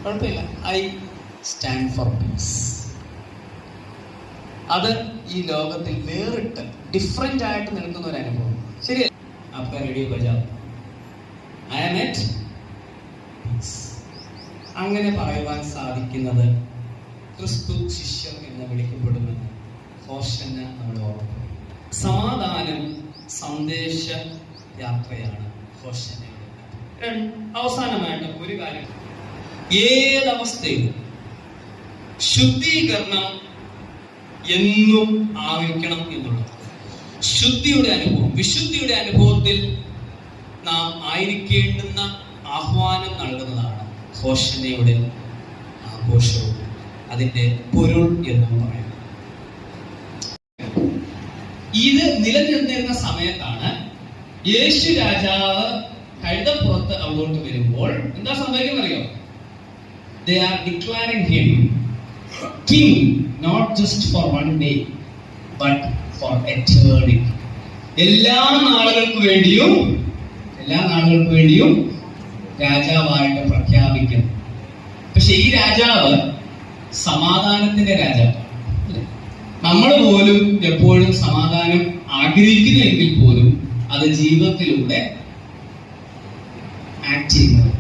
കുഴപ്പമില്ല. I stand for peace. അത് ഈ ലോകത്തിൽ വേറിട്ട് ഡിഫറെന്റ് ആയിട്ട് നിൽക്കുന്ന ഒരു അനുഭവം. ശരിയല്ല? ആപ്കാ റേഡിയോ ബജാവ്, ഐ ആം അറ്റ് പീസ്. അങ്ങനെ പറയുവാൻ സാധിക്കുന്നത് ക്രിസ്തു ശിഷ്യർ എന്ന് വിളിക്കപ്പെടുമെന്ന് ഹോശന്ന നമ്മൾ ഓർക്കും. സമാധാനം സന്ദേശ യാത്രയാണ് ഹോശന്നയുടെ. അവസാനമായിട്ട് ഒരു കാര്യം, ഏതവസ്ഥയിലും ശുദ്ധീകരണം എന്നും ആയിരിക്കണം എന്നുള്ളത്. ശുദ്ധിയുടെ അനുഭവം, വിശുദ്ധിയുടെ അനുഭവത്തിൽ നാം ആയിരിക്കേണ്ടുന്ന ആഹ്വാനം നൽകുന്നതാണ് ഹോശന്നയുടെ ആഘോഷവും അതിന്റെ പൊരുൾ എന്നും പറയുന്നത്. ഇത് നിലനിന്നിരുന്ന സമയത്താണ് യേശു രാജാവ് കഴുതപ്പുറത്ത് അങ്ങോട്ട് വരുമ്പോൾ എന്താ സംഭവിക്കുന്നറിയോ? They are declaring him king not just for one day but for eternity. എല്ലാ നാളുകൾക്ക് വേണ്ടിയും രാജാവായിട്ട് പ്രഖ്യാപിക്കുന്നു. പക്ഷെ ഈ രാജാവ് സമാധാനത്തിന്റെ രാജാവ്. നമ്മൾ പോലും എപ്പോഴും സമാധാനം ആഗ്രഹിക്കുന്നുവെങ്കിൽ പോലും അത് ജീവിതത്തിലൂടെ ആക്ട് ചെയ്യുന്നത്